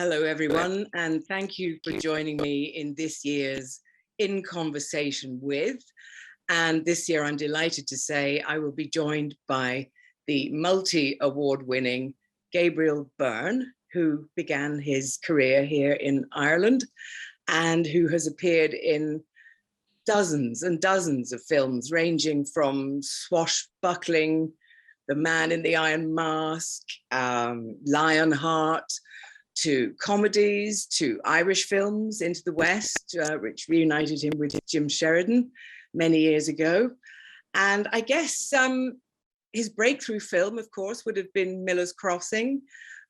Hello, everyone, and thank you for joining me in this year's In Conversation With. And this year, I'm delighted to say I will be joined by the multi-award winning Gabriel Byrne, who began his career here in Ireland and who has appeared in dozens and dozens of films, ranging from Swashbuckling, The Man in the Iron Mask, Lionheart, to comedies, to Irish films, Into the West, which reunited him with Jim Sheridan many years ago. And I guess his breakthrough film, of course, would have been Miller's Crossing,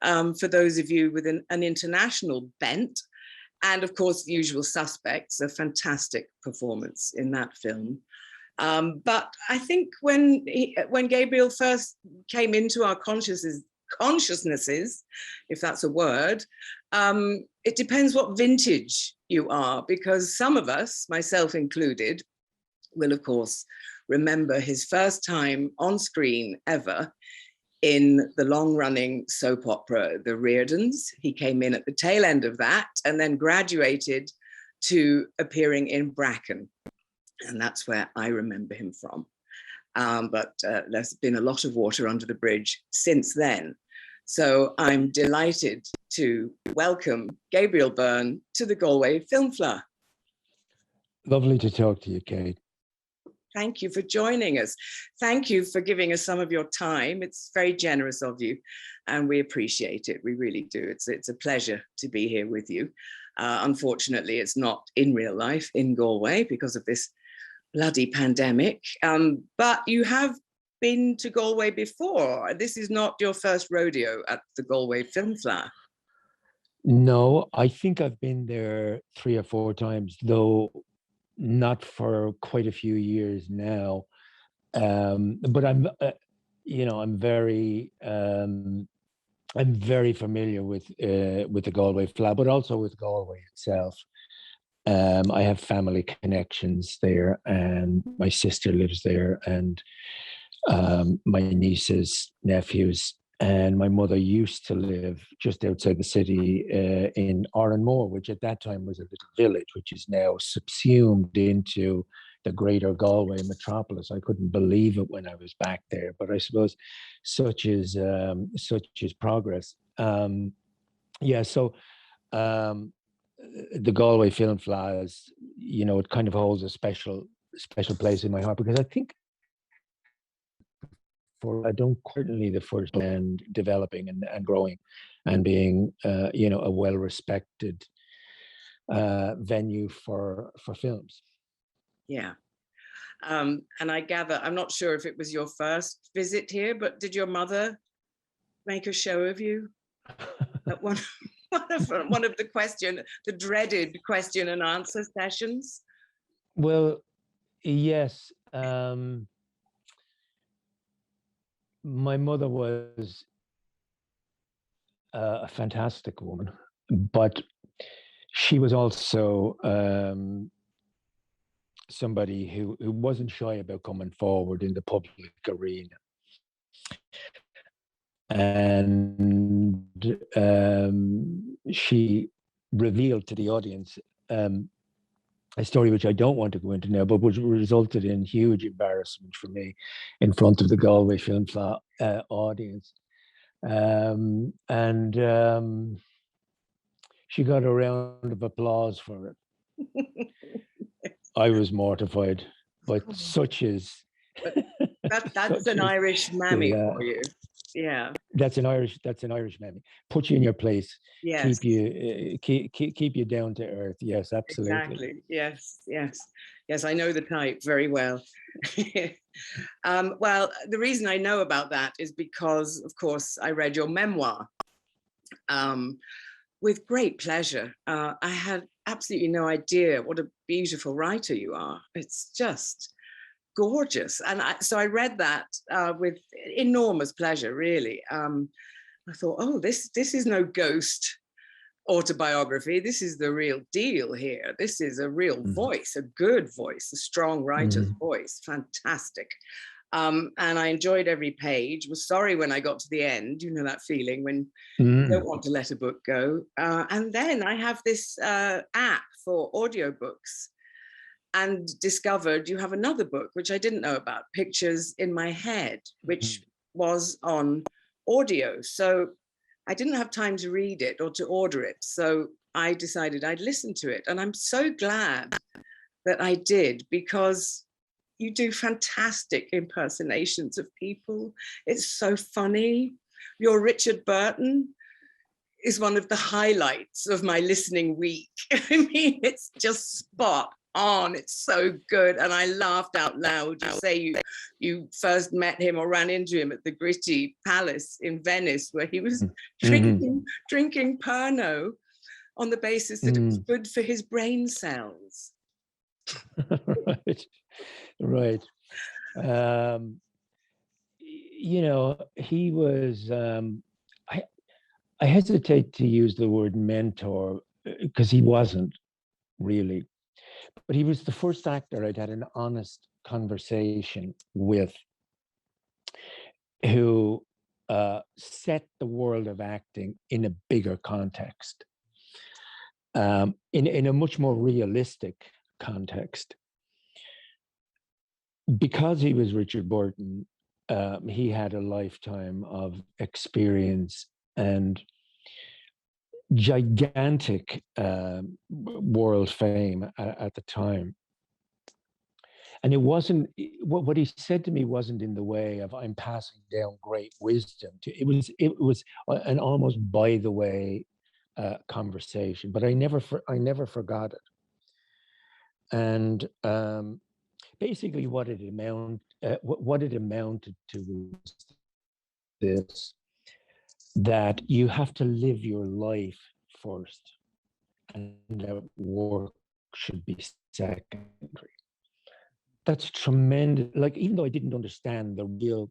for those of you with an international bent. And of course, The Usual Suspects, a fantastic performance in that film. But I think when Gabriel first came into our consciousnesses, if that's a word, it depends what vintage you are, because some of us, myself included, will of course remember his first time on screen ever in the long-running soap opera, The Reardons. He came in at the tail end of that and then graduated to appearing in Bracken. And that's where I remember him from. But there's been a lot of water under the bridge since then. So I'm delighted to welcome Gabriel Byrne to the Galway Film Fleadh. Lovely to talk to you, Kate. Thank you for joining us. Thank you for giving us some of your time. It's very generous of you, and we appreciate it. We really do. It's a pleasure to be here with you. Unfortunately, it's not in real life in Galway because of this bloody pandemic, but you have been to Galway before. This is not your first rodeo at the Galway Film Fleadh. No, I think I've been there 3 or 4 times, though not for quite a few years now. But I'm very familiar with the Galway Fleadh, but also with Galway itself. I have family connections there, and my sister lives there, and my nieces, nephews, and my mother used to live just outside the city in Oranmore, which at that time was a little village, which is now subsumed into the greater Galway metropolis. I couldn't believe it when I was back there, but I suppose such is progress. The Galway Film Fleadh is, it kind of holds a special place in my heart, because I think I don't currently the first and developing and growing and being a well-respected venue for films. Yeah. And I gather, I'm not sure if it was your first visit here, but did your mother make a show of you at one of the dreaded question and answer sessions? Well, yes. My mother was a fantastic woman, but she was also somebody who wasn't shy about coming forward in the public arena. And she revealed to the audience a story which I don't want to go into now, but which resulted in huge embarrassment for me in front of the Galway Film Fleadh audience. She got a round of applause for it. I was mortified, but such is... That's an Irish mammy for you. Yeah, that's an Irish mammy. Put you in your place. Yes. Keep you down to earth. Yes, absolutely. Exactly. Yes. I know the type very well. Well, the reason I know about that is because, of course, I read your memoir with great pleasure. I had absolutely no idea what a beautiful writer you are. It's just gorgeous. And so I read that with enormous pleasure, really. I thought, oh, this is Io ghost autobiography. This is the real deal here. This is a real voice, a good voice, a strong writer's voice. Fantastic. And I enjoyed every page. Was sorry when I got to the end. You know that feeling when you don't want to let a book go. And then I have this app for audiobooks, and discovered you have another book, which I didn't know about, Pictures in My Head, which was on audio. So I didn't have time to read it or to order it. So I decided I'd listen to it. And I'm so glad that I did, because you do fantastic impersonations of people. It's so funny. Your Richard Burton is one of the highlights of my listening week. I mean, it's just spot on. It's so good. And I laughed out loud. You say you first met him or ran into him at the Gritti Palace in Venice, where he was drinking Pernod on the basis that it was good for his brain cells. Right. You know, he was, I hesitate to use the word mentor, because he wasn't really, but he was the first actor I'd had an honest conversation with, who set the world of acting in a bigger context, in a much more realistic context. Because he was Richard Burton, he had a lifetime of experience and gigantic world fame at the time. And it wasn't, what he said to me wasn't in the way of, I'm passing down great wisdom. It was an almost by the way conversation, but I never forgot it. And basically what it amounted to was this: that you have to live your life first, and that work should be secondary. That's tremendous. Like, even though I didn't understand the real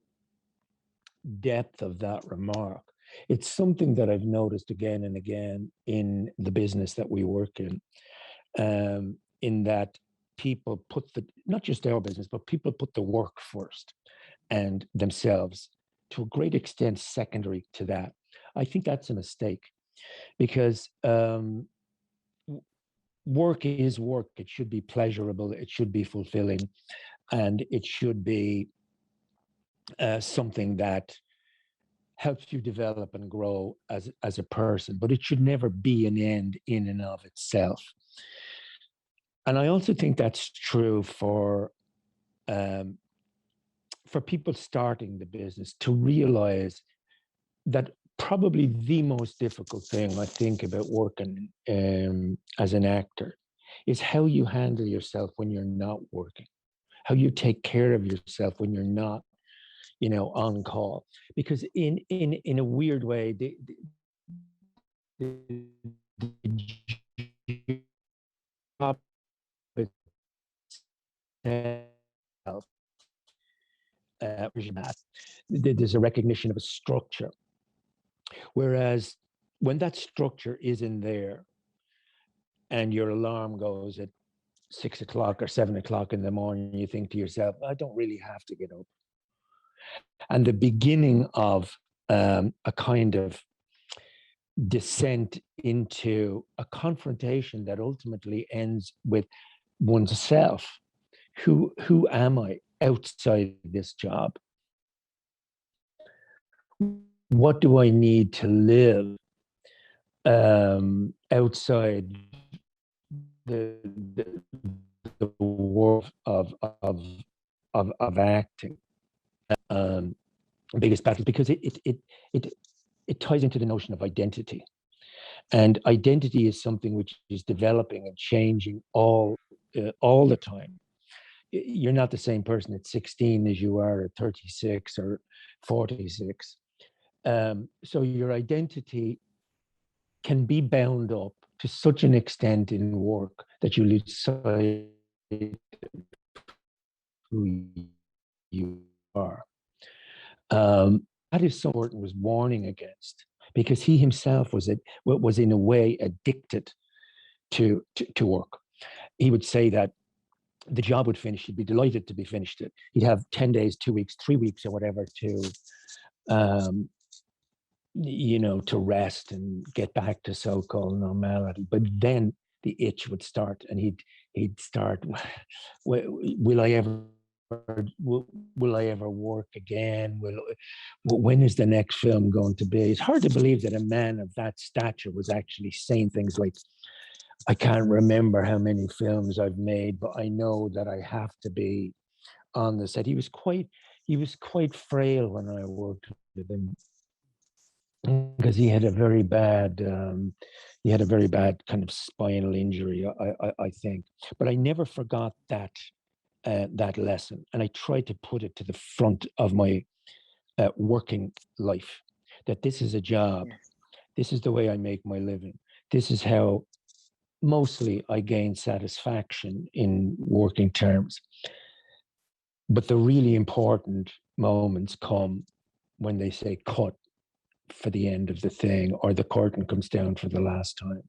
depth of that remark, it's something that I've noticed again and again in the business that we work in that people put not just our business, but people put the work first and themselves to a great extent secondary to that. I think that's a mistake, because work is work. It should be pleasurable, it should be fulfilling, and it should be something that helps you develop and grow as a person, but it should never be an end in and of itself. And I also think that's true for people starting the business, to realize that probably the most difficult thing I think about working as an actor is how you handle yourself when you're not working, how you take care of yourself when you're not, on call. Because in a weird way, the job itself, there's a recognition of a structure. Whereas when that structure isn't there, and your alarm goes at 6 o'clock or 7 o'clock in the morning, you think to yourself, I don't really have to get up. And the beginning of a kind of descent into a confrontation that ultimately ends with oneself. Who am I outside this job? What do I need to live outside the world of acting? Biggest battle, because it ties into the notion of identity, and identity is something which is developing and changing all the time. You're not the same person at 16 as you are at 36 or 46. So your identity can be bound up to such an extent in work that you lose sight of who you are. That is something Burton was warning against, because he himself was in a way addicted to work. He would say that the job would finish. He'd be delighted to be finished. He'd have 10 days, 2 weeks, 3 weeks or whatever to, to rest and get back to so-called normality. But then the itch would start, and he'd start, will I ever work again? When is the next film going to be? It's hard to believe that a man of that stature was actually saying things like, I can't remember how many films I've made, but I know that I have to be on the set. He was quite frail when I worked with him, because he had a very bad kind of spinal injury, I think. But I never forgot that lesson, and I tried to put it to the front of my working life, that this is a job. Yes. This is the way I make my living. This is how mostly I gain satisfaction in working terms. But the really important moments come when they say cut for the end of the thing, or the curtain comes down for the last time.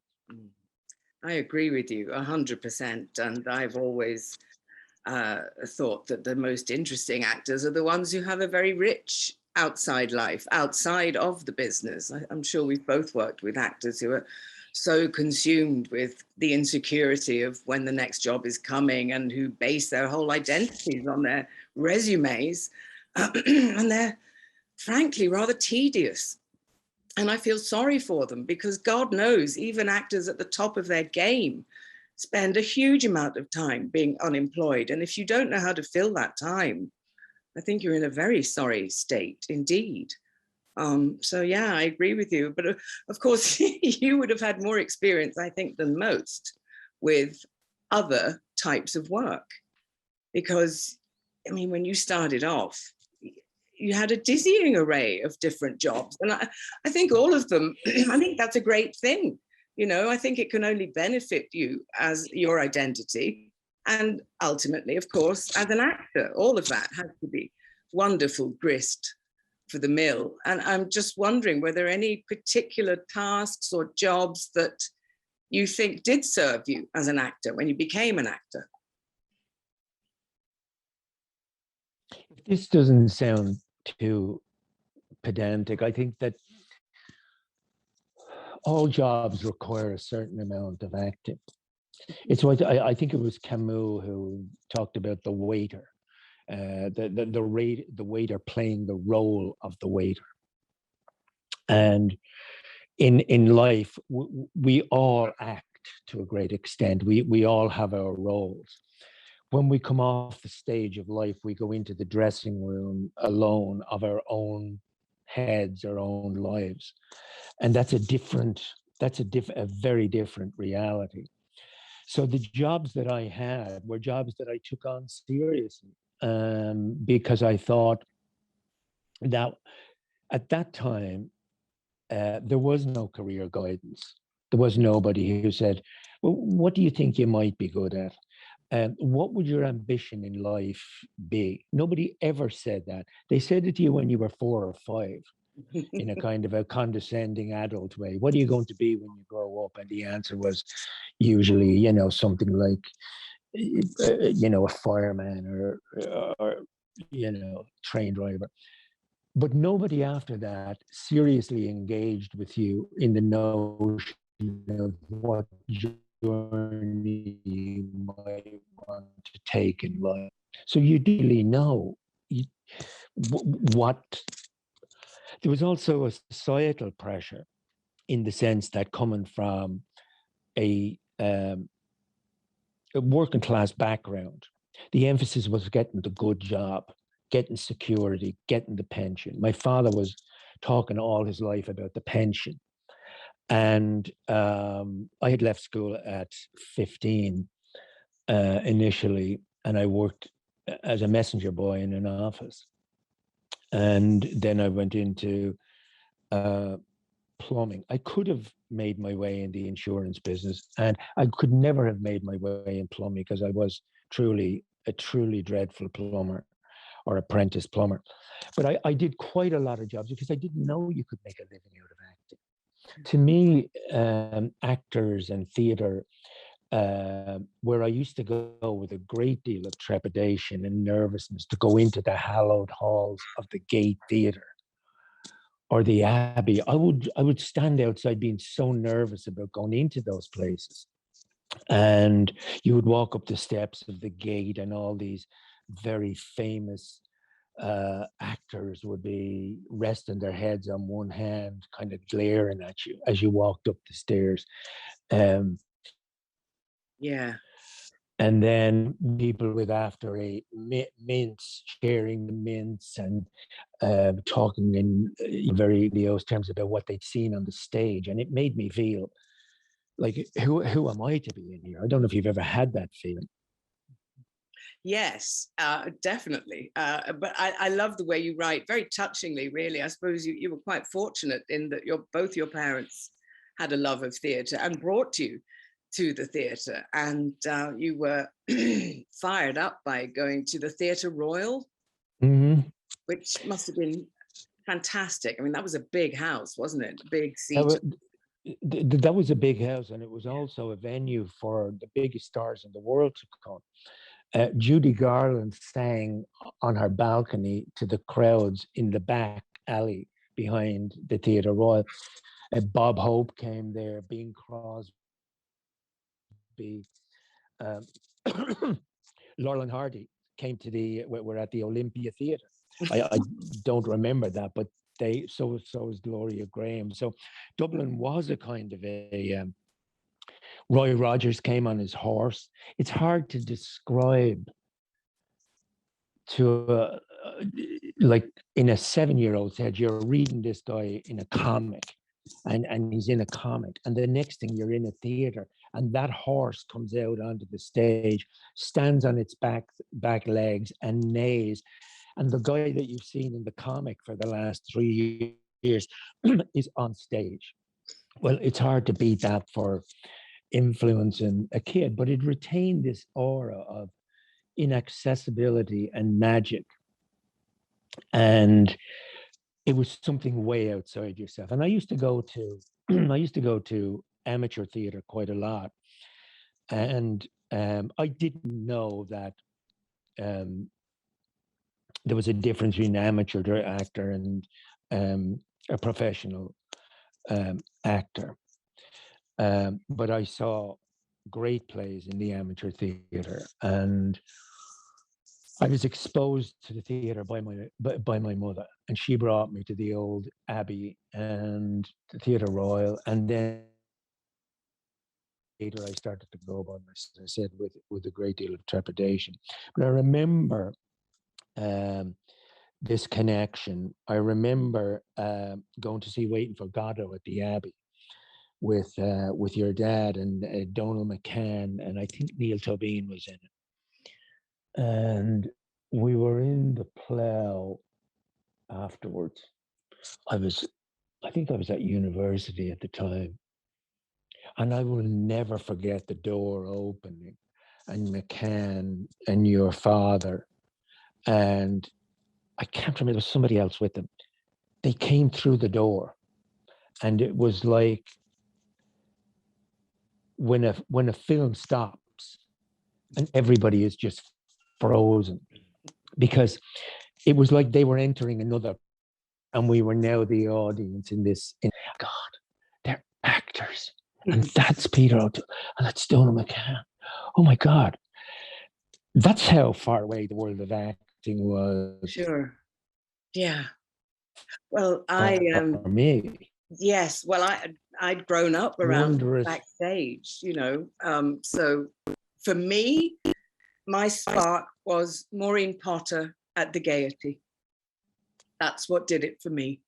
I agree with you 100%. And I've always thought that the most interesting actors are the ones who have a very rich outside life, outside of the business. I'm sure we've both worked with actors who are so consumed with the insecurity of when the next job is coming, and who base their whole identities on their resumes. And they're frankly rather tedious. And I feel sorry for them, because God knows, even actors at the top of their game spend a huge amount of time being unemployed. And if you don't know how to fill that time, I think you're in a very sorry state indeed. So yeah, I agree with you. But of course, you would have had more experience, I think, than most with other types of work. Because, I mean, when you started off, you had a dizzying array of different jobs. And I think all of them, I think that's a great thing. I think it can only benefit you as your identity. And ultimately, of course, as an actor, all of that has to be wonderful grist for the mill. And I'm just wondering, were there any particular tasks or jobs that you think did serve you as an actor when you became an actor? If this doesn't sound too pedantic, I think that all jobs require a certain amount of acting. It's what I think it was Camus who talked about the waiter, the waiter playing the role of the waiter. And in life, we all act to a great extent. We all have our roles. When we come off the stage of life, we go into the dressing room alone of our own heads, our own lives. And that's a very different reality. So the jobs that I had were jobs that I took on seriously, because I thought that at that time, there was no career guidance. There was nobody who said, well, what do you think you might be good at? What would your ambition in life be? Nobody ever said that. They said it to you when you were 4 or 5. In a kind of a condescending adult way. What are you going to be when you grow up? And the answer was usually, something like, a fireman or train driver. But nobody after that seriously engaged with you in the notion of what journey you might want to take in life. So you didn't really know what. There was also a societal pressure, in the sense that coming from a working class background, the emphasis was getting the good job, getting security, getting the pension. My father was talking all his life about the pension. And I had left school at 15 initially, and I worked as a messenger boy in an office. And then I went into plumbing. I could have made my way in the insurance business, and I could never have made my way in plumbing, because I was a truly dreadful plumber, or apprentice plumber. But I did quite a lot of jobs because I didn't know you could make a living out of acting. To me, actors and theatre where I used to go with a great deal of trepidation and nervousness to go into the hallowed halls of the Gate Theatre or the Abbey. I would stand outside being so nervous about going into those places. And you would walk up the steps of the gate, and all these very famous actors would be resting their heads on one hand, kind of glaring at you as you walked up the stairs. Yeah. And then people with after eight mints, sharing the mints and talking in very those terms about what they'd seen on the stage. And it made me feel like, who am I to be in here? I don't know if you've ever had that feeling. Yes, definitely. But I love the way you write, very touchingly, really. I suppose you were quite fortunate in that both your parents had a love of theatre and brought you to the theatre, and you were fired up by going to the Theatre Royal, which must have been fantastic. I mean, that was a big house, wasn't it? Big seat. That was a big house, and it was also a venue for the biggest stars in the world to come. Judy Garland sang on her balcony to the crowds in the back alley behind the Theatre Royal. Bob Hope came there, Bing Crosby, Laurel and Hardy came to we're at the Olympia Theatre. I don't remember that, but so is Gloria Graham. So Dublin was a kind of a Roy Rogers came on his horse. It's hard to describe to like in a 7-year-old's head. You're reading this guy in a comic, and he's in a comic, and the next thing you're in a theater, and that horse comes out onto the stage, stands on its back legs and neighs. And the guy that you've seen in the comic for the last 3 years is on stage. Well, it's hard to beat that for influencing a kid, but it retained this aura of inaccessibility and magic. And it was something way outside yourself. And I used to go to amateur theater quite a lot. And I didn't know that there was a difference between an amateur actor and a professional actor. But I saw great plays in the amateur theater, and I was exposed to the theater by my mother, and she brought me to the old Abbey and the Theatre Royal, and then later I started to go by myself, as I said, with a great deal of trepidation. But I remember this connection. I remember going to see Waiting for Godot at the Abbey with your dad and Donal McCann, and I think Neil Tobin was in it. And we were in the plough afterwards. I think I was at university at the time. And I will never forget the door opening and McCann and your father. And I can't remember, there was somebody else with them. They came through the door. And it was like when a film stops and everybody is just frozen, because it was like they were entering another, and we were now the audience in this. God, they're actors, and that's Peter O'Toole, and that's Donal McCann. Oh my God, that's how far away the world of acting was. Sure. Yeah. Well, for me. Yes. Well, I'd grown up around Wondrous. Backstage, so for me, my spark was Maureen Potter at the Gaiety. That's what did it for me.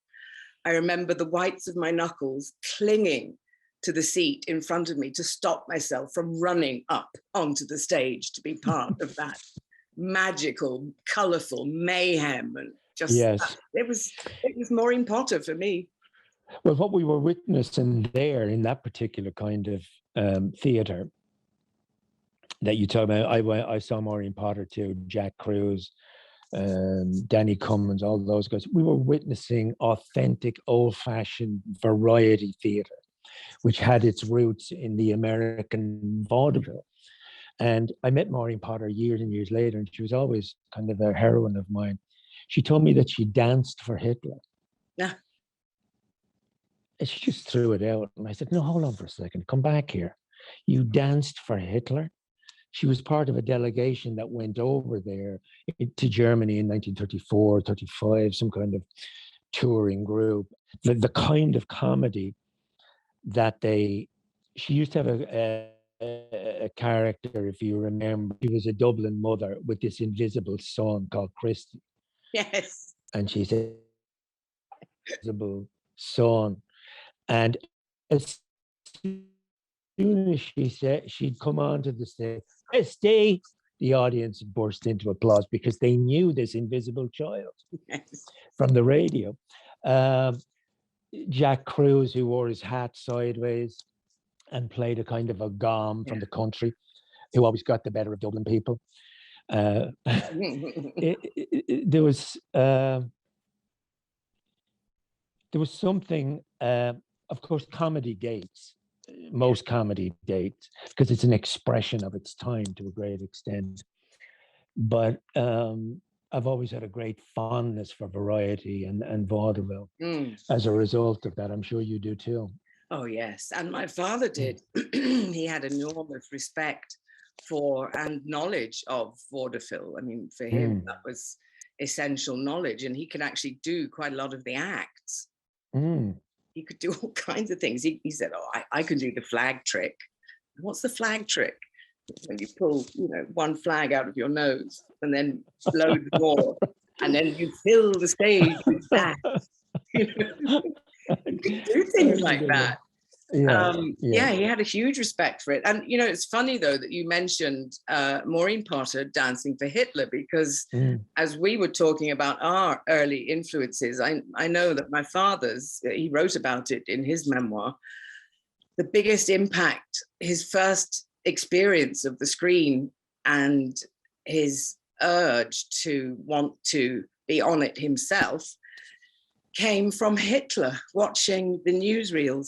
I remember the whites of my knuckles clinging to the seat in front of me to stop myself from running up onto the stage to be part of that magical, colorful mayhem. And just, yes, it was Maureen Potter for me. Well, what we were witnessing there in that particular kind of theatre that you talk about, I saw Maureen Potter too, Jack Cruz, Danny Cummins, all those guys. We were witnessing authentic, old-fashioned variety theatre. which had its roots in the American vaudeville. And I met Maureen Potter years and years later, and she was always kind of a heroine of mine. She told me that she danced for Hitler. Yeah. And she just threw it out. And I said, no, hold on for a second. Come back here. You danced for Hitler? She was part of a delegation that went over there to Germany in 1934, 35, some kind of touring group. The kind of comedy that she used to have a character, if you remember. She was a Dublin mother with this invisible son called Christy. Yes. And she's a invisible son. And as soon as she said she'd come onto the stage, Christy, the audience burst into applause because they knew this invisible child from the radio. Jack Cruz, who wore his hat sideways and played a kind of a gom from the country, who always got the better of Dublin people. There was something, of course, comedy dates. Most comedy dates, because it's an expression of its time to a great extent. But I've always had a great fondness for variety and vaudeville as a result of that. I'm sure you do too. Oh, yes. And my father did. He had enormous respect for and knowledge of vaudeville. I mean, for him, that was essential knowledge. And he could actually do quite a lot of the acts. He could do all kinds of things. He said, oh, I can do the flag trick. What's the flag trick? When you pull, one flag out of your nose and then blow the door, and then you fill the stage with that. You could do things like that. Yeah, he had a huge respect for it. And, it's funny, though, that you mentioned Maureen Potter dancing for Hitler, because as we were talking about our early influences, I know that my father's, he wrote about it in his memoir, the biggest impact, his first experience of the screen and his urge to want to be on it himself came from Hitler watching the newsreels.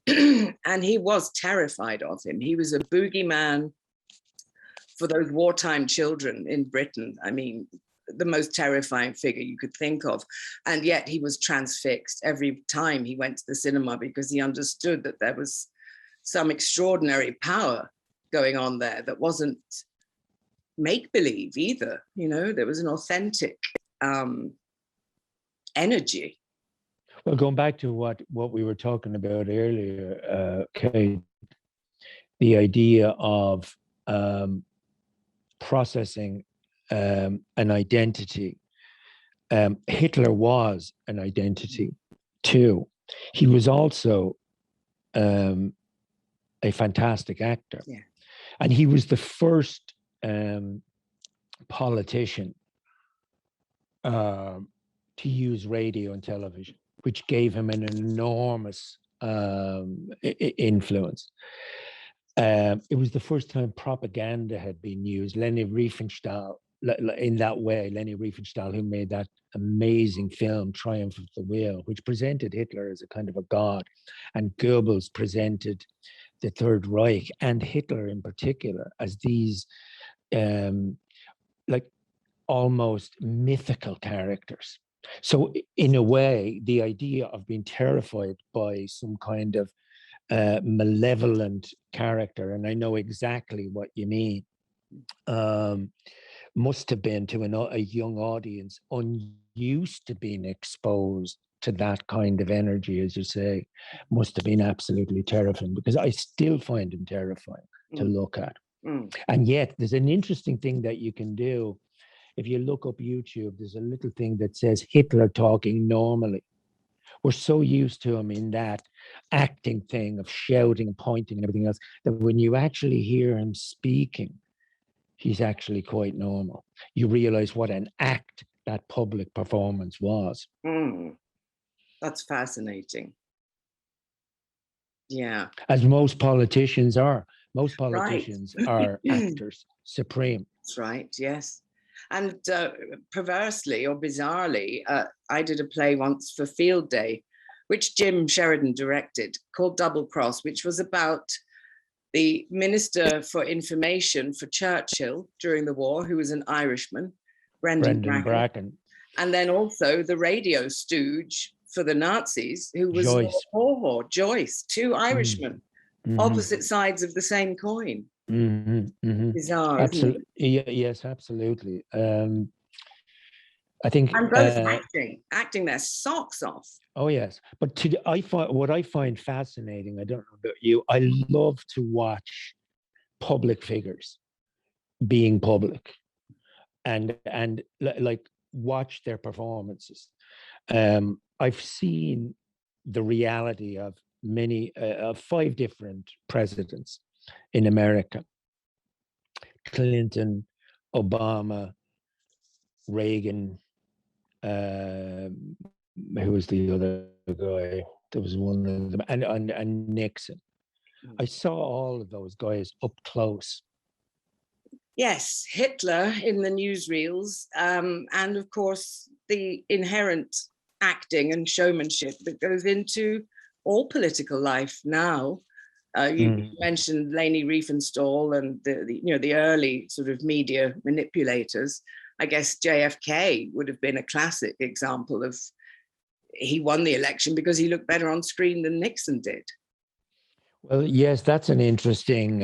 And he was terrified of him. He was a boogeyman for those wartime children in Britain. I mean, the most terrifying figure you could think of. And yet he was transfixed every time he went to the cinema, because he understood that there was some extraordinary power going on there that wasn't make-believe either. There was an authentic energy. Well, going back to what we were talking about earlier, Kate, the idea of processing an identity. Hitler was an identity too. He was also a fantastic actor. Yeah. And he was the first politician to use radio and television, which gave him an enormous influence. It was the first time propaganda had been used. Leni Riefenstahl, in that way, Leni Riefenstahl, who made that amazing film, Triumph of the Will, which presented Hitler as a kind of a god, and Goebbels presented the Third Reich and Hitler in particular as these almost mythical characters. So in a way, the idea of being terrified by some kind of malevolent character, and I know exactly what you mean, must have been to a young audience unused to being exposed to that kind of energy, as you say, must have been absolutely terrifying, because I still find him terrifying to look at. And yet there's an interesting thing that you can do. If you look up YouTube, there's a little thing that says Hitler talking normally. We're so used to him in that acting thing of shouting and pointing and everything else, that when you actually hear him speaking, he's actually quite normal. You realize what an act that public performance was. That's fascinating. Yeah. As most politicians are. Most politicians are actors supreme. That's right, yes. And perversely or bizarrely, I did a play once for Field Day which Jim Sheridan directed, called Double Cross, which was about the Minister for Information for Churchill during the war, who was an Irishman, Brendan Bracken. And then also the radio stooge for the Nazis, who was Joyce, two Irishmen, opposite sides of the same coin. Bizarre, absolutely. Yes, absolutely. I think, and both acting their socks off. Oh yes, but what I find fascinating, I don't know about you, I love to watch public figures being public, and like watch their performances. I've seen the reality of many of 5 different presidents in America: Clinton, Obama, Reagan. Who was the other guy? There was one of them, and Nixon. I saw all of those guys up close. Yes, Hitler in the newsreels, and of course the inherent acting and showmanship that goes into all political life now. You mentioned Leni Riefenstahl and the early sort of media manipulators. I guess JFK would have been a classic example of, he won the election because he looked better on screen than Nixon did. Well, yes, that's an interesting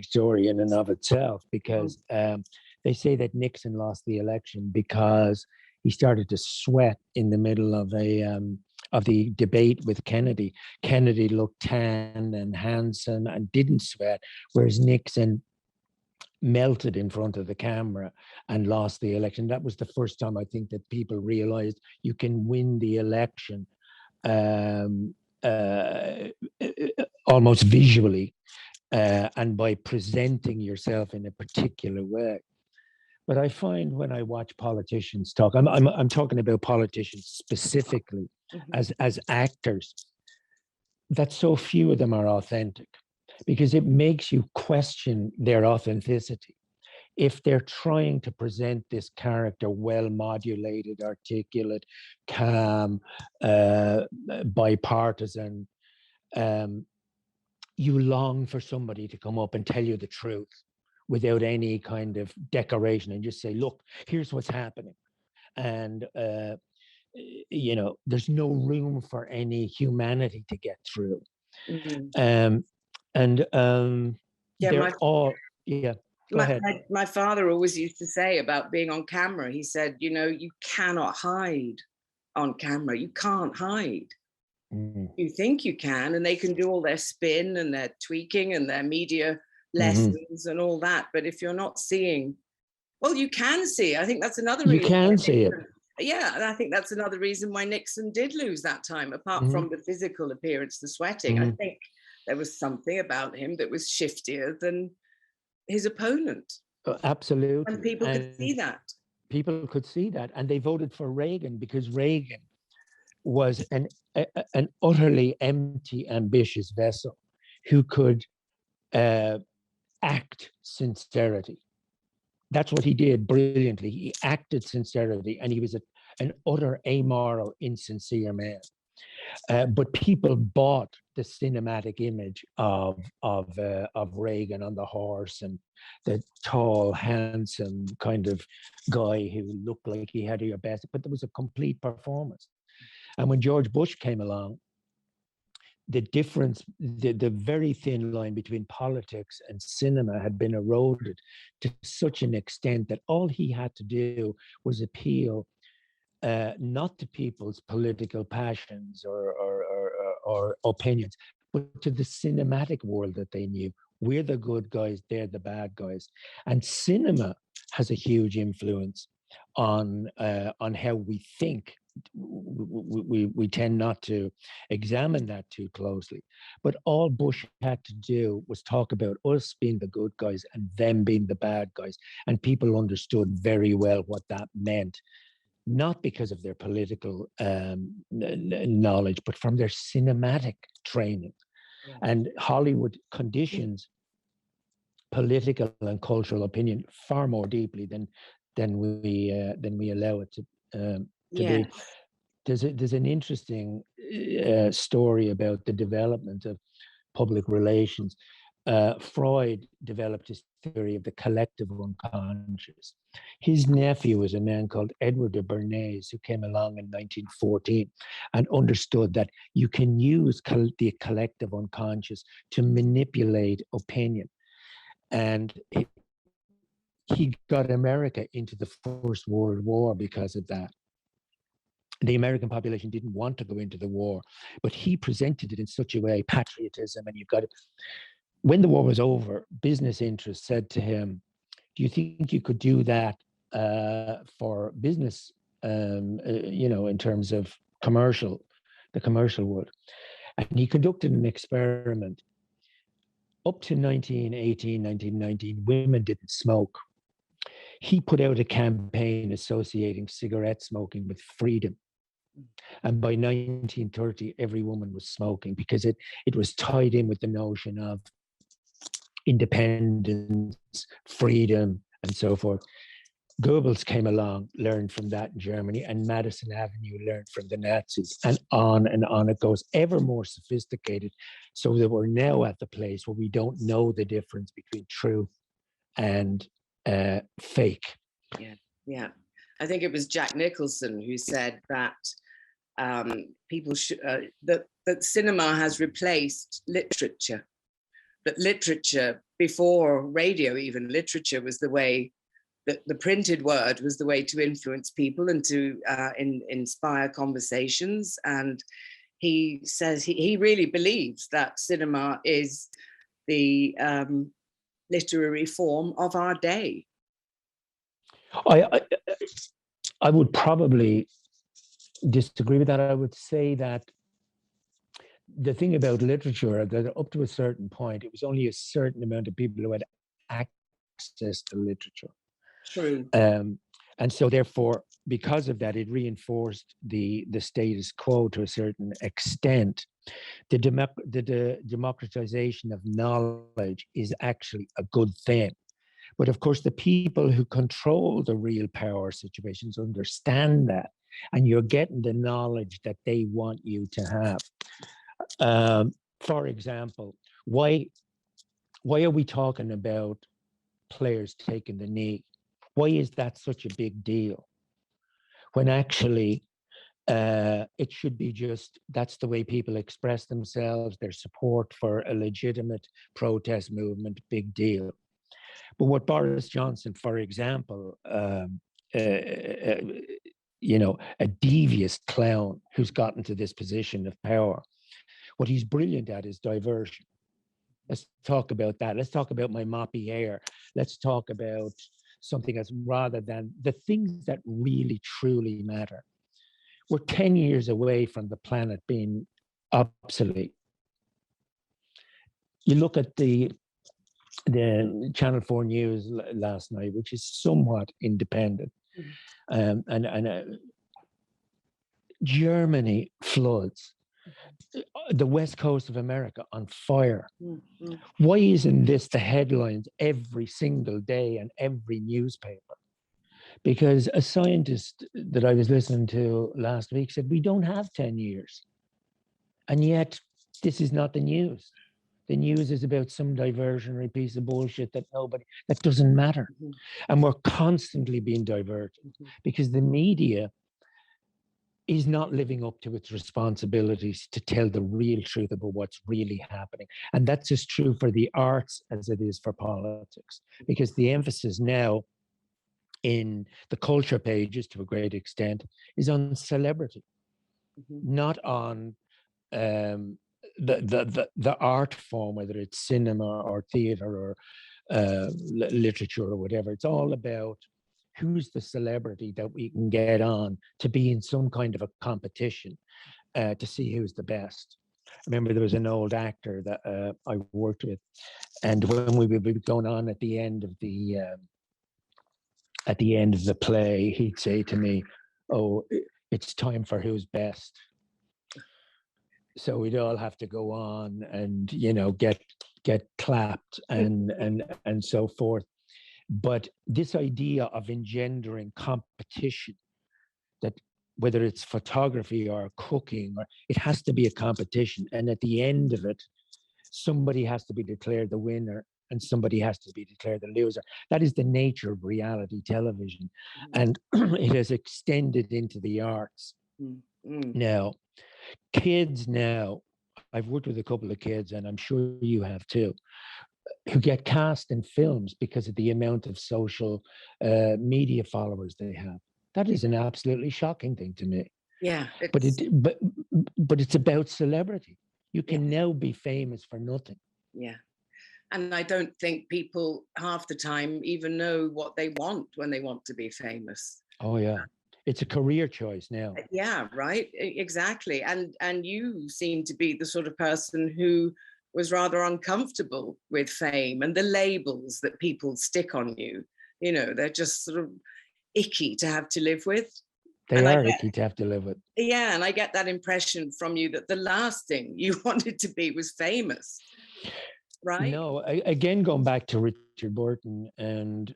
story in and of itself, because they say that Nixon lost the election because he started to sweat in the middle of the debate with Kennedy. Kennedy looked tan and handsome and didn't sweat, whereas Nixon melted in front of the camera and lost the election. That was the first time, I think, that people realized you can win the election almost visually and by presenting yourself in a particular way. But I find when I watch politicians talk, I'm talking about politicians specifically as actors, that so few of them are authentic, because it makes you question their authenticity. If they're trying to present this character well modulated, articulate, calm, bipartisan, you long for somebody to come up and tell you the truth without any kind of decoration and just say, look, here's what's happening. And, there's no room for any humanity to get through. My father always used to say about being on camera, he said, you cannot hide on camera. You can't hide. You think you can, and they can do all their spin and their tweaking and their media lessons and all that. But if you're not seeing, well, you can see. I think that's another reason. You can see it. Yeah, and I think that's another reason why Nixon did lose that time, apart from the physical appearance, the sweating. I think there was something about him that was shiftier than his opponent. Absolutely. And people could see that. People could see that. And they voted for Reagan because Reagan was an utterly empty, ambitious vessel who could act sincerity. That's what he did brilliantly. He acted sincerity, and he was an utter amoral, insincere man. But people bought the cinematic image of Reagan on the horse, and the tall, handsome kind of guy who looked like he had your best. But there was a complete performance. And when George Bush came along, the difference, the very thin line between politics and cinema had been eroded to such an extent that all he had to do was appeal not to people's political passions or opinions, but to the cinematic world that they knew. We're the good guys, they're the bad guys. And cinema has a huge influence on how we think. We tend not to examine that too closely. But all Bush had to do was talk about us being the good guys and them being the bad guys. And people understood very well what that meant, not because of their political knowledge, but from their cinematic training. Yeah. And Hollywood conditions political and cultural opinion far more deeply than we allow it to be. there's an interesting story about the development of public relations. Freud developed his theory of the collective unconscious. His nephew was a man called Edward de Bernays, who came along in 1914 and understood that you can use the collective unconscious to manipulate opinion. And he got America into the First World War because of that. The American population didn't want to go into the war, but he presented it in such a way, patriotism, and you've got it. When the war was over, business interests said to him, do you think you could do that for business, in terms of the commercial would? And he conducted an experiment. Up to 1918, 1919, women didn't smoke. He put out a campaign associating cigarette smoking with freedom. And by 1930, every woman was smoking because it was tied in with the notion of independence, freedom, and so forth. Goebbels came along, learned from that in Germany, and Madison Avenue learned from the Nazis, and on it goes, ever more sophisticated, so that we're now at the place where we don't know the difference between truth and fake. Yeah. I think it was Jack Nicholson who said that people should that cinema has replaced literature. That literature, before radio even, literature was the way, that the printed word was the way to influence people and to inspire conversations. And he says he really believes that cinema is the literary form of our day. I would probably disagree with that. I would say that the thing about literature, that up to a certain point, it was only a certain amount of people who had access to literature. True. And so therefore, because of that, it reinforced the status quo to a certain extent. The democratization of knowledge is actually a good thing. But of course, the people who control the real power situations understand that, and you're getting the knowledge that they want you to have. For example, why are we talking about players taking the knee? Why is that such a big deal? When actually it should be just, that's the way people express themselves, their support for a legitimate protest movement, big deal. But what Boris Johnson, for example, a devious clown who's gotten to this position of power, what he's brilliant at is diversion. Let's talk about that. Let's talk about my moppy hair. Let's talk about something else rather than the things that really, truly matter. We're 10 years away from the planet being obsolete. You look at the Channel 4 News last night, which is somewhat independent. Germany floods, the west coast of America on fire. Why isn't this the headlines every single day in every newspaper? Because a scientist that I was listening to last week said, we don't have 10 years. And yet this is not the news. The news is about some diversionary piece of bullshit that doesn't matter. And we're constantly being diverted because the media is not living up to its responsibilities to tell the real truth about what's really happening. And that's as true for the arts as it is for politics, because the emphasis now in the culture pages to a great extent is on celebrity, not on the art form, whether it's cinema or theater or literature or whatever. It's all about who's the celebrity that we can get on to be in some kind of a competition to see who's the best. I remember there was an old actor that I worked with, and when we would be going on at the end of the play, he'd say to me, "Oh, it's time for who's best." So we'd all have to go on and get clapped and so forth. But this idea of engendering competition, that whether it's photography or cooking, or it has to be a competition. And at the end of it, somebody has to be declared the winner and somebody has to be declared the loser. That is the nature of reality television. And it has extended into the arts. Now, kids now, I've worked with a couple of kids, and I'm sure you have too, who get cast in films because of the amount of social media followers they have. That is an absolutely shocking thing to me. Yeah. But it's about celebrity. You can now be famous for nothing. Yeah. And I don't think people half the time even know what they want when they want to be famous. Oh, yeah. It's a career choice now. Yeah, right. Exactly. And you seem to be the sort of person who was rather uncomfortable with fame and the labels that people stick on you. You know, they're just sort of icky to have to live with. They are icky to have to live with. Yeah, and I get that impression from you that the last thing you wanted to be was famous, right? No, again, going back to Richard Burton, and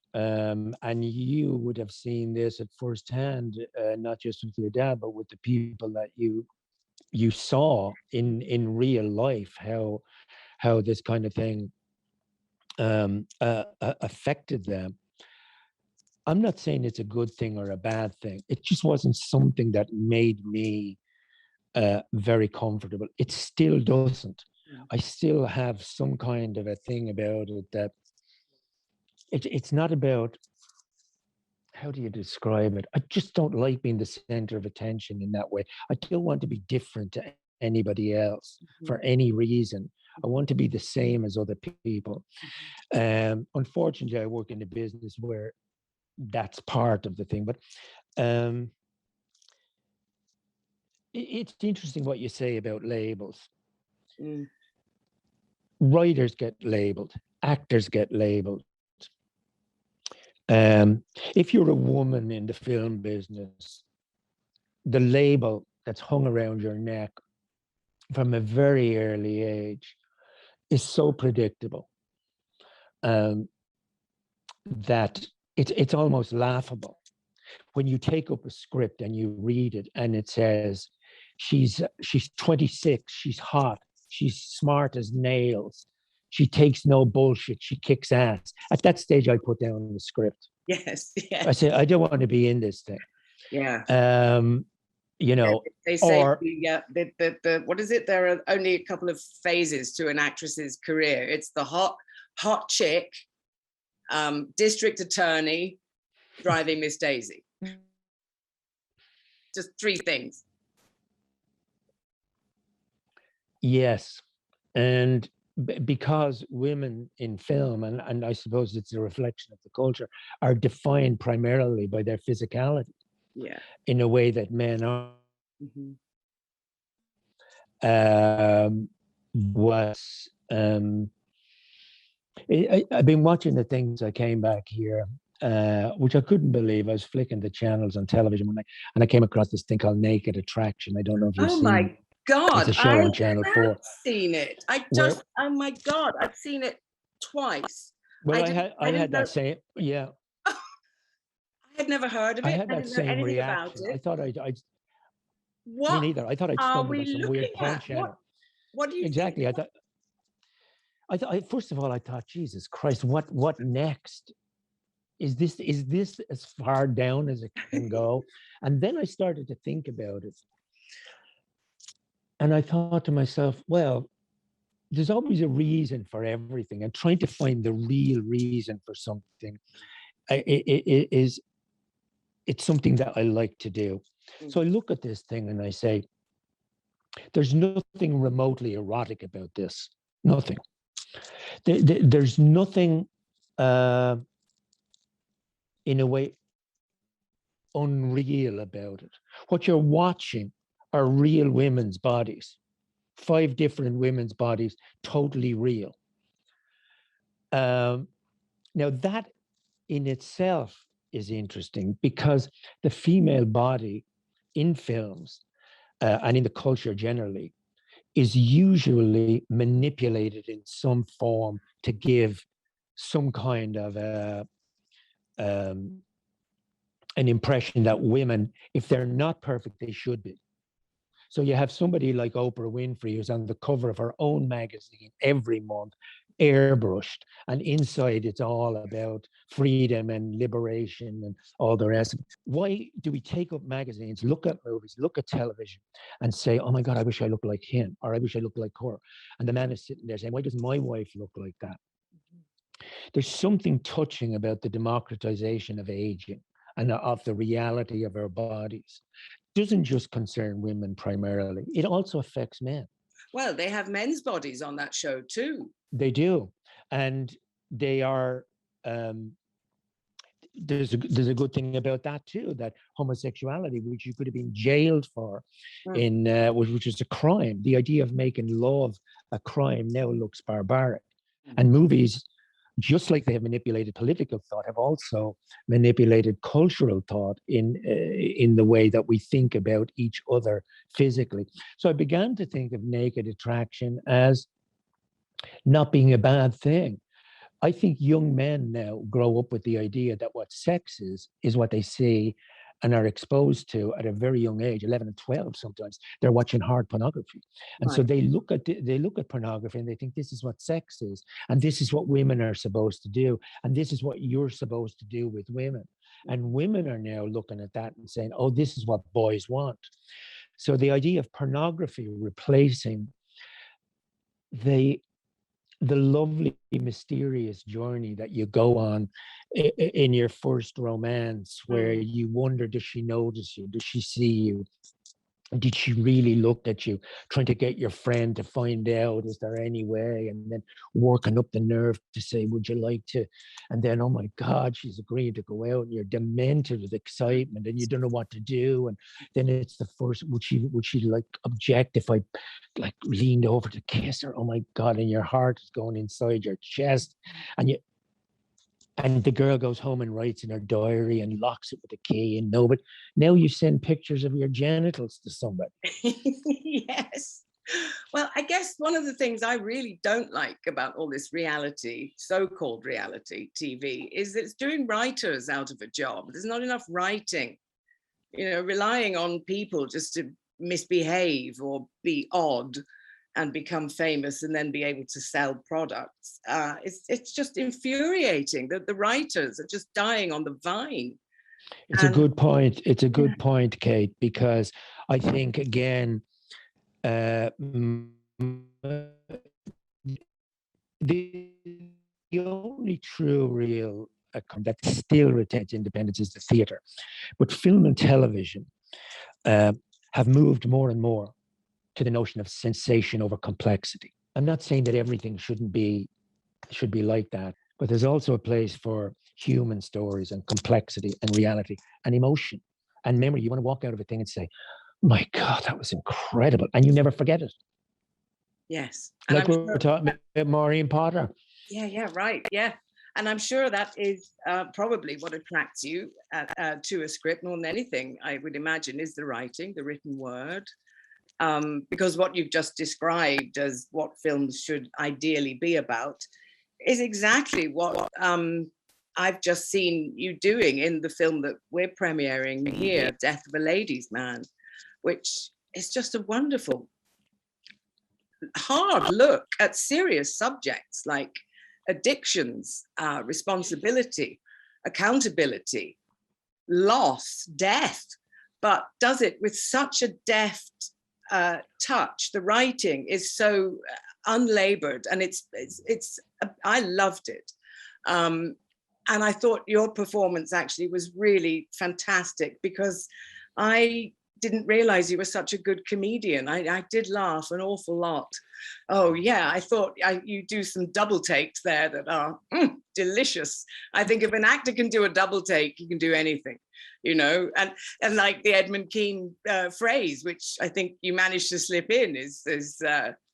you would have seen this at firsthand, not just with your dad, but with the people that you saw in real life, how this kind of thing affected them. I'm not saying it's a good thing or a bad thing. It just wasn't something that made me very comfortable. It still doesn't. I still have some kind of a thing about it that it's not about, how do you describe it? I just don't like being the center of attention in that way. I don't want to be different to anybody else for any reason. I want to be the same as other people. Unfortunately, I work in a business where that's part of the thing. But it's interesting what you say about labels. Writers get labeled, actors get labeled. If you're a woman in the film business, the label that's hung around your neck from a very early age is so predictable that it's almost laughable. When you take up a script and you read it and it says, she's 26, she's hot, she's smart as nails, she takes no bullshit, she kicks ass. At that stage, I put down the script. Yes. I say, I don't want to be in this thing. Yeah. You know, they say, what is it? There are only a couple of phases to an actress's career. It's the hot chick, district attorney, driving Miss Daisy. Just three things. Yes. And because women in film, and I suppose it's a reflection of the culture, are defined primarily by their physicality. Yeah. In a way that men are. I've been watching the things. I came back here, which I couldn't believe. I was flicking the channels on television and I came across this thing called Naked Attraction. I don't know if you've seen it. Oh my God. It's a show on Channel 4. I've seen it. Oh my God, I've seen it twice. Well, I had that same, yeah. I had never heard of it. I had that same reaction. I thought what? Me neither. I thought I'd stumbled on some weird porn channel. What do you exactly think? I thought first of all, I thought, Jesus Christ, what next? Is this as far down as it can go? And then I started to think about it. And I thought to myself, well, there's always a reason for everything, and trying to find the real reason for something it's something that I like to do. So I look at this thing and I say, there's nothing remotely erotic about this. Nothing. There's nothing, in a way, unreal about it. What you're watching are real women's bodies, 5 different women's bodies, totally real. Now that in itself is interesting, because the female body in films and in the culture generally is usually manipulated in some form to give some kind of an impression that women, if they're not perfect, they should be. So you have somebody like Oprah Winfrey, who's on the cover of her own magazine every month, airbrushed, and inside it's all about freedom and liberation and all the rest of it. Why do we take up magazines, look at movies, look at television, and say, oh my God, I wish I looked like him, or I wish I looked like her? And the man is sitting there saying, why doesn't my wife look like that? There's something touching about the democratization of aging and of the reality of our bodies. It doesn't just concern women primarily, it also affects men. Well, they have men's bodies on that show too. They do. And they are, there's a good thing about that too, that homosexuality, which you could have been jailed for, which is a crime. The idea of making love a crime now looks barbaric. And movies, just like they have manipulated political thought, have also manipulated cultural thought in the way that we think about each other physically. So I began to think of naked attraction as not being a bad thing. I think young men now grow up with the idea that what sex is what they see and are exposed to at a very young age, 11 and 12 sometimes. They're watching hard pornography. And so they look at pornography and they think this is what sex is, and this is what women are supposed to do, and this is what you're supposed to do with women. And women are now looking at that and saying, oh, this is what boys want. So the idea of pornography replacing the lovely, mysterious journey that you go on in your first romance, where you wonder, does she notice you? Does she see you? Did she really look at you? Trying to get your friend to find out, is there any way? And then working up the nerve to say, would you like to? And then, oh my God, she's agreed to go out, and you're demented with excitement and you don't know what to do. And then it's the first, would she like object if I like leaned over to kiss her? Oh my God, and your heart is going inside your chest. And the girl goes home and writes in her diary and locks it with a key. And no, but now you send pictures of your genitals to somebody. Yes. Well, I guess one of the things I really don't like about all this reality, so-called reality TV, is that it's doing writers out of a job. There's not enough writing, relying on people just to misbehave or be odd and become famous and then be able to sell products. It's just infuriating that the writers are just dying on the vine. It's a good point. It's a good point, Kate, because I think, again, the only true real that still retains independence is the theatre. But film and television have moved more and more to the notion of sensation over complexity. I'm not saying that everything should be like that, but there's also a place for human stories and complexity and reality and emotion and memory. You want to walk out of a thing and say, my God, that was incredible. And you never forget it. Yes. And like we're talking about Maureen Potter. Yeah, right. Yeah. And I'm sure that is probably what attracts you to a script more than anything, I would imagine, is the writing, the written word. Because what you've just described as what films should ideally be about is exactly what I've just seen you doing in the film that we're premiering here, Death of a Ladies' Man, which is just a wonderful, hard look at serious subjects like addictions, responsibility, accountability, loss, death, but does it with such a deft touch. The writing is so unlabored, and it's I loved it, and I thought your performance actually was really fantastic, because I didn't realize you were such a good comedian. I did laugh an awful lot. Oh yeah, I thought you do some double takes there that are delicious. I think if an actor can do a double take, he can do anything, and like the Edmund Kean phrase, which I think you managed to slip in, is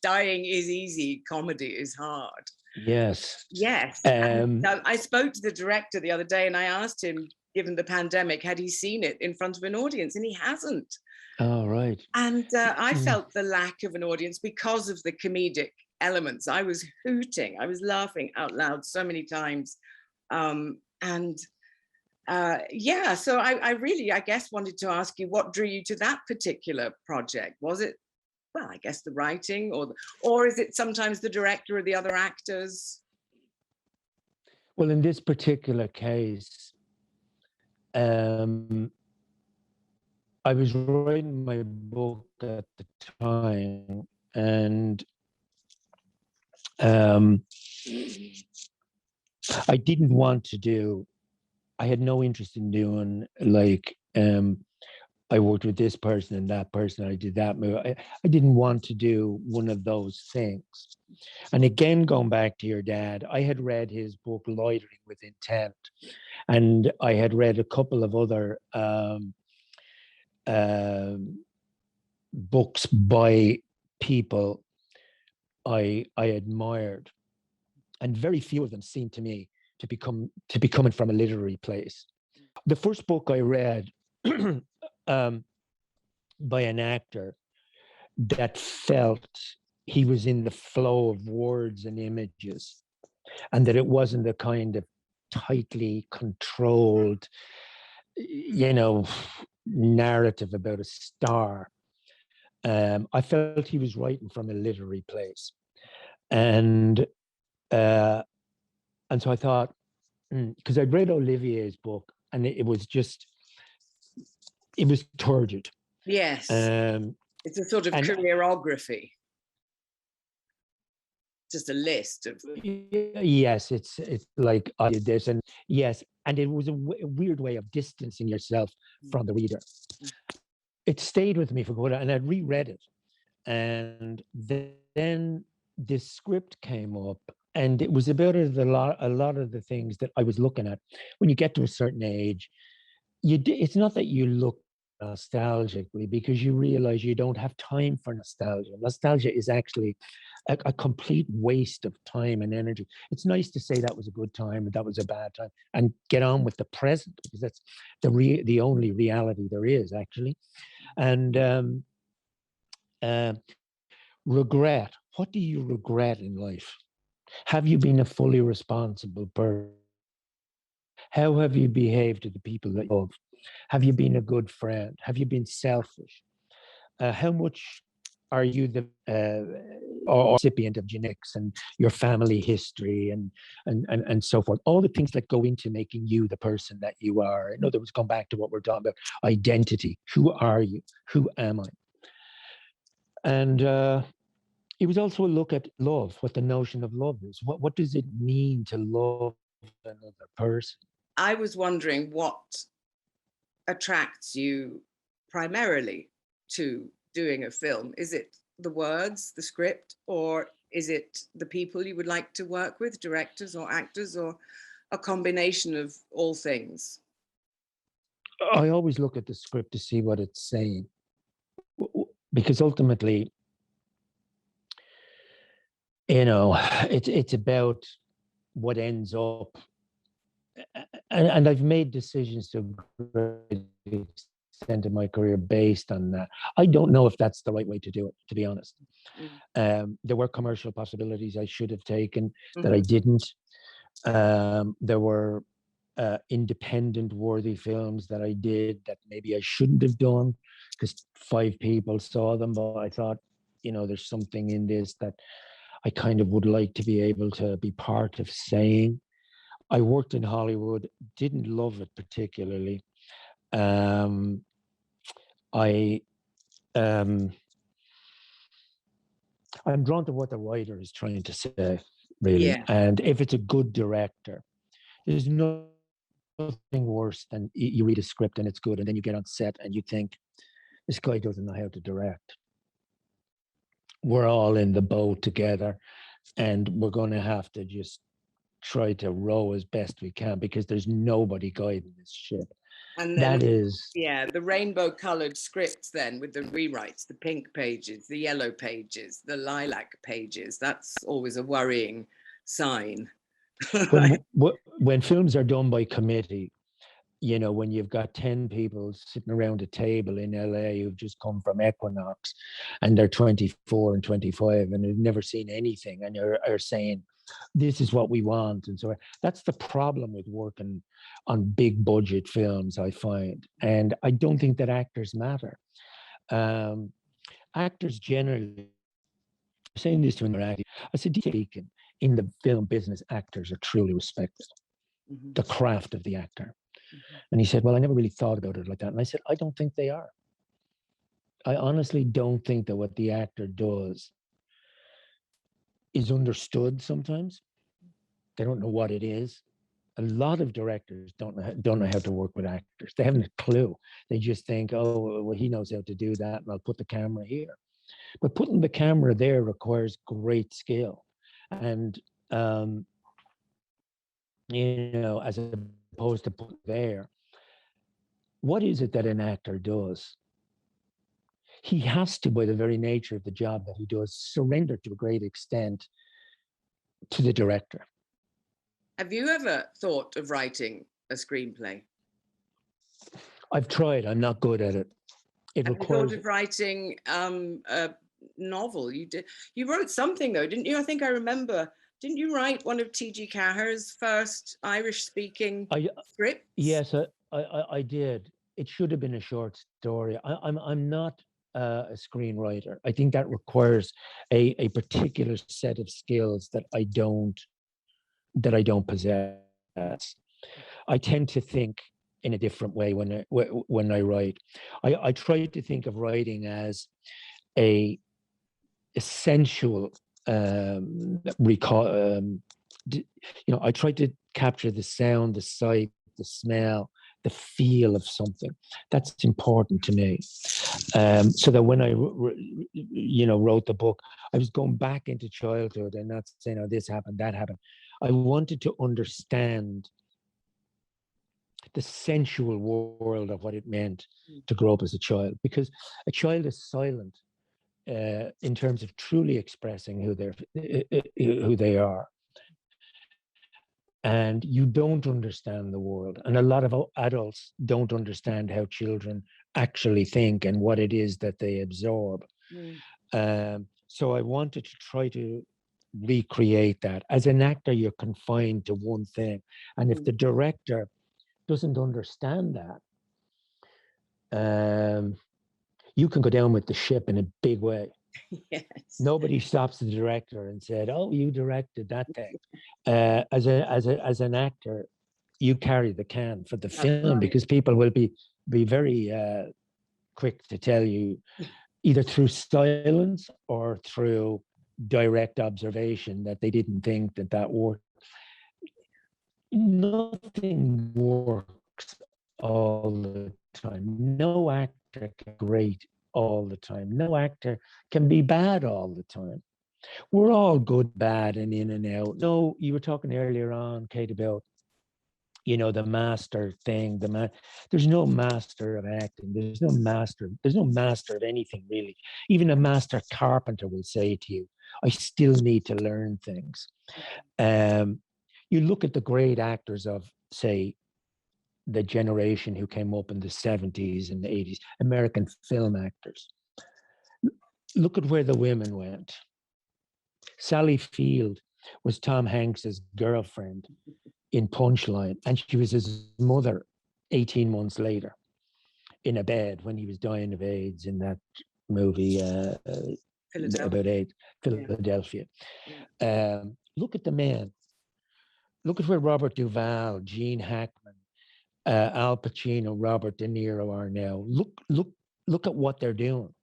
dying is easy, comedy is hard. Yes. I spoke to the director the other day and I asked him, given the pandemic, had he seen it in front of an audience, and he hasn't. Oh, right. And I felt the lack of an audience because of the comedic elements. I was hooting, I was laughing out loud so many times. And Yeah, so I really, I guess, wanted to ask you what drew you to that particular project. Was it, well, I guess the writing, or is it sometimes the director or the other actors? Well, in this particular case, I was writing my book at the time, and I didn't want to do, I had no interest in doing like, I worked with this person and that person, I did that movie. I didn't want to do one of those things. And again, going back to your dad, I had read his book, Loitering with Intent, and I had read a couple of other books by people I admired, and very few of them seemed to me to be coming from a literary place. The first book I read by an actor that felt he was in the flow of words and images, and that it wasn't a kind of tightly controlled, narrative about a star. I felt he was writing from a literary place, and so I thought, because I'd read Olivier's book, and it was turgid. Yes, it's a sort of careerography. Just a list of. Yes, it's like I did this, and yes, and it was a weird way of distancing yourself from the reader. It stayed with me for quite a while, and I reread it, and then this script came up, and it was about a lot of the things that I was looking at. When you get to a certain age, it's not that you look nostalgically, because you realize you don't have time for nostalgia. Nostalgia is actually a complete waste of time and energy. It's nice to say that was a good time and that was a bad time, and get on with the present, because that's the only reality there is, actually. And regret. What do you regret in life? Have you been a fully responsible person? How have you behaved to the people that you love? Have you been a good friend? Have you been selfish? How much are you the or recipient of genetics and your family history and so forth? All the things that go into making you the person that you are. In other words, going back to what we're talking about, identity. Who are you? Who am I? And it was also a look at love, what the notion of love is. What does it mean to love another person? I was wondering what attracts you primarily to doing a film. Is it the words, the script, or is it the people you would like to work with, directors or actors, or a combination of all things? I always look at the script to see what it's saying, because ultimately, it's about what ends up. And I've made decisions to a great extent in my career based on that. I don't know if that's the right way to do it, to be honest. There were commercial possibilities I should have taken that I didn't. There were independent worthy films that I did that maybe I shouldn't have done because 5 people saw them, but I thought, there's something in this that I kind of would like to be able to be part of saying. I worked in Hollywood, didn't love it particularly. I'm drawn to what the writer is trying to say, really. Yeah. And if it's a good director, there's nothing worse than you read a script and it's good, and then you get on set and you think, this guy doesn't know how to direct. We're all in the boat together, and we're going to have to just try to row as best we can because there's nobody guiding this ship. And then, that is, yeah, the rainbow colored scripts then with the rewrites, the pink pages, the yellow pages, the lilac pages. That's always a worrying sign. when films are done by committee, when you've got 10 people sitting around a table in LA who've just come from Equinox and they're 24 and 25 and have never seen anything, and are saying, this is what we want. And so that's the problem with working on big budget films, I find. And I don't think that actors matter. Actors generally, saying this to an actor, I said, speaking, in the film business, actors are truly respected, the craft of the actor. And he said, well, I never really thought about it like that. And I said, I don't think they are. I honestly don't think that what the actor does is understood sometimes. They don't know what it is. A lot of directors don't know how to work with actors. They haven't a clue. They just think, oh, well, he knows how to do that, and I'll put the camera here. But putting the camera there requires great skill. And, you know, as opposed to put there, what is it that an actor does? He has to, by the very nature of the job that he does, surrender to a great extent to the director. Have you ever thought of writing a screenplay? I've tried. I'm not good at it. Have you thought of writing a novel? You did. You wrote something though, didn't you? I think I remember. Didn't you write one of T.G. Caher's first Irish-speaking scripts? Yes, I did. It should have been a short story. I'm not a screenwriter. I think that requires a particular set of skills that I don't possess. I tend to think in a different way when I write. I try to think of writing as a essential I try to capture the sound, the sight, the smell, the feel of something. That's important to me. So that when I wrote the book, I was going back into childhood and not saying, oh, this happened, that happened. I wanted to understand the sensual world of what it meant to grow up as a child, because a child is silent in terms of truly expressing who they are. And you don't understand the world. And a lot of adults don't understand how children actually think and what it is that they absorb. So I wanted to try to recreate that. As an actor, you're confined to one thing. And if the director doesn't understand that, you can go down with the ship in a big way. Yes. Nobody stops the director and said, "Oh, you directed that thing." As an actor, you carry the can for the film, because people will be very quick to tell you, either through silence or through direct observation, that they didn't think that worked. Nothing works all the time. No actor can be great all the time. No actor can be bad all the time. We're all good, bad, and in and out. No, you were talking earlier on, Kate, about, the master thing. There's no master of acting. There's no master of anything, really. Even a master carpenter will say to you, I still need to learn things. You look at the great actors of, say, the generation who came up in the 70s and the 80s, American film actors. Look at where the women went. Sally Field was Tom Hanks's girlfriend in Punchline, and she was his mother 18 months later in a bed when he was dying of AIDS in that movie about AIDS, Philadelphia. Look at the men. Look at where Robert Duvall, Gene Hackman, Al Pacino, Robert De Niro are now. Look at what they're doing.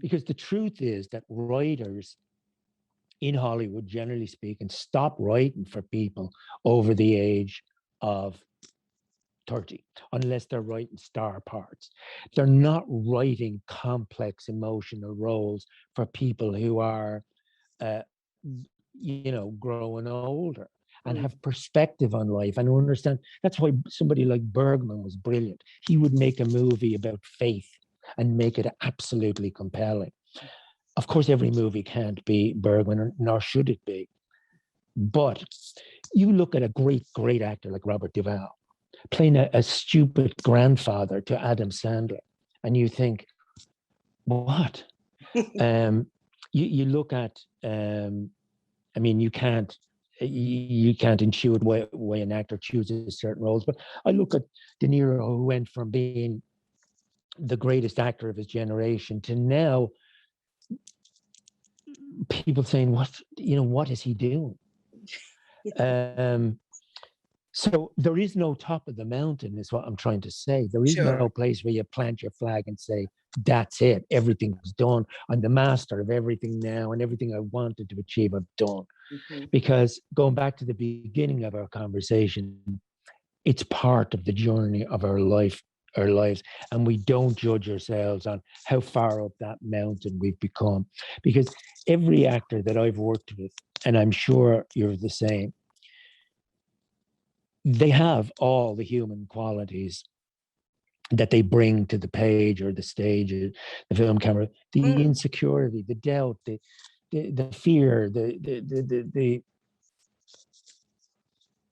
Because the truth is that writers in Hollywood, generally speaking, stop writing for people over the age of 30, unless they're writing star parts. They're not writing complex emotional roles for people who are, growing older and have perspective on life and understand. That's why somebody like Bergman was brilliant. He would make a movie about faith and make it absolutely compelling. Of course, every movie can't be Bergman, nor should it be. But you look at a great actor like Robert Duvall playing a stupid grandfather to Adam Sandler, and you think, what? You look at, you can't you can't intuit why an actor chooses certain roles. But I look at De Niro, who went from being the greatest actor of his generation to now people saying, what is he doing? So there is no top of the mountain, is what I'm trying to say. There is Sure. no place where you plant your flag and say, that's it, everything's done. I'm the master of everything now, and everything I wanted to achieve, I've done. Mm-hmm. Because going back to the beginning of our conversation, it's part of the journey of our lives, and we don't judge ourselves on how far up that mountain we've become. Because every actor that I've worked with, and I'm sure you're the same, they have all the human qualities that they bring to the page or the stage, or the film camera, the insecurity, the doubt, the fear, the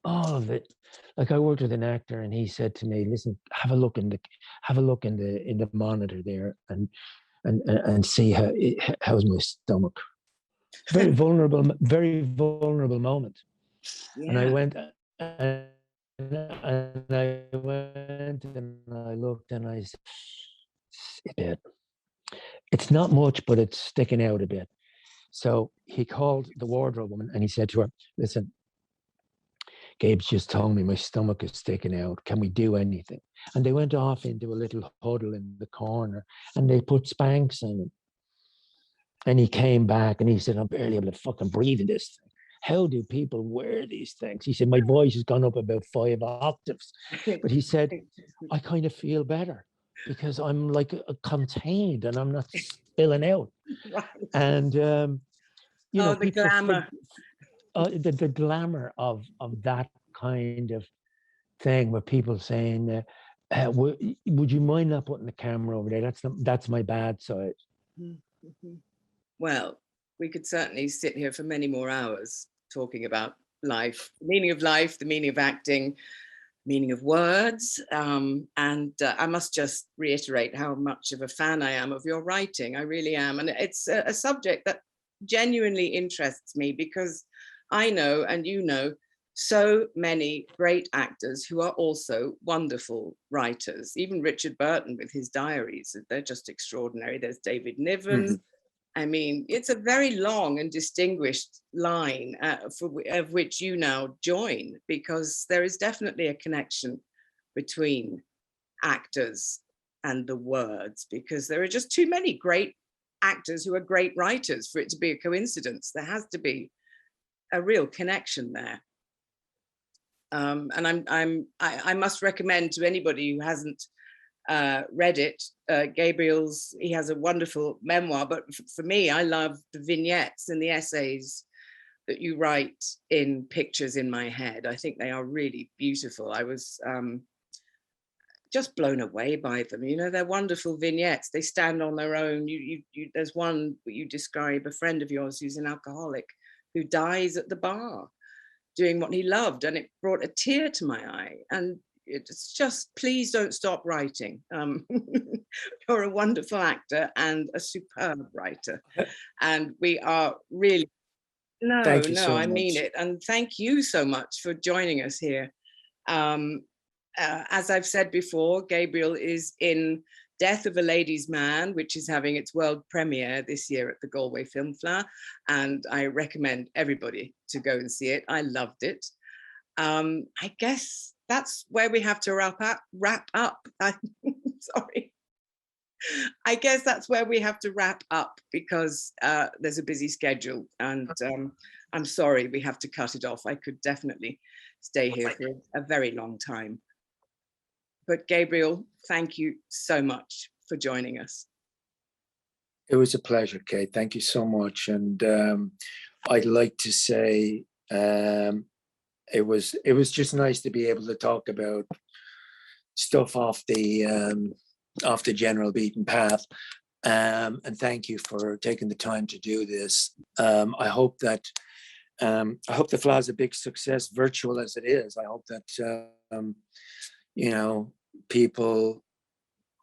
all of it. Like, I worked with an actor, and he said to me, "Listen, have a look in the monitor there, and see how's my stomach." Very vulnerable moment. Yeah. And I went and I went and I looked and I said, "A bit. It's not much, but it's sticking out a bit." So he called the wardrobe woman and he said to her, "Listen, Gabe's just told me my stomach is sticking out. Can we do anything?" And they went off into a little huddle in the corner and they put Spanx on him. And he came back and he said, "I'm barely able to fucking breathe in this thing. How do people wear these things?" He said, "My voice has gone up about 5 octaves." But he said, "I kind of feel better because I'm like contained and I'm not spilling out." Right. And, the glamour. The glamour of that kind of thing, where people saying, would you mind not putting the camera over there? That's my bad side. Mm-hmm. Well, we could certainly sit here for many more hours talking about life, the meaning of life, the meaning of acting, meaning of words. And I must just reiterate how much of a fan I am of your writing. I really am. And it's a subject that genuinely interests me, because I know, and you know, so many great actors who are also wonderful writers. Even Richard Burton with his diaries, they're just extraordinary. There's David Niven. Mm-hmm. I mean, it's a very long and distinguished line of which you now join, because there is definitely a connection between actors and the words, because there are just too many great actors who are great writers for it to be a coincidence. There has to be a real connection there. And I must recommend to anybody who hasn't read it, he has a wonderful memoir, but for me, I love the vignettes and the essays that you write in Pictures in My Head. I think they are really beautiful. I was just blown away by them. You know, they're wonderful vignettes. They stand on their own. There's one that you describe, a friend of yours who's an alcoholic who dies at the bar doing what he loved, and it brought a tear to my eye. And it's just, please don't stop writing. You're a wonderful actor and a superb writer. And we are really, I mean it. And thank you so much for joining us here. As I've said before, Gabriel is in Death of a Lady's Man, which is having its world premiere this year at the Galway Film Fleadh, and I recommend everybody to go and see it. I loved it. I guess that's where we have to wrap up. Sorry. I guess that's where we have to wrap up, because there's a busy schedule, and I'm sorry we have to cut it off. I could definitely stay here for a very long time. But Gabriel, thank you so much for joining us. It was a pleasure, Kate. Thank you so much. And I'd like to say it was just nice to be able to talk about stuff off the general beaten path. And thank you for taking the time to do this. I hope the Fleadh is a big success, virtual as it is. I hope that people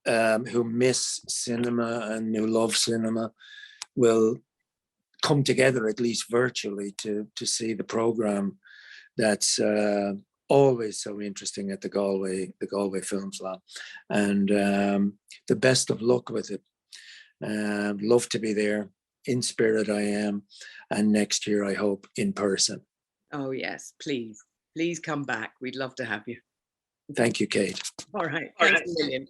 who miss cinema and who love cinema will come together, at least virtually, to see the program that's always so interesting at the Galway Films Lab. And the best of luck with it. Love to be there. In spirit I am. And next year, I hope, in person. Oh, yes, please. Please come back. We'd love to have you. Thank you, Kate. All right. Thanks a million.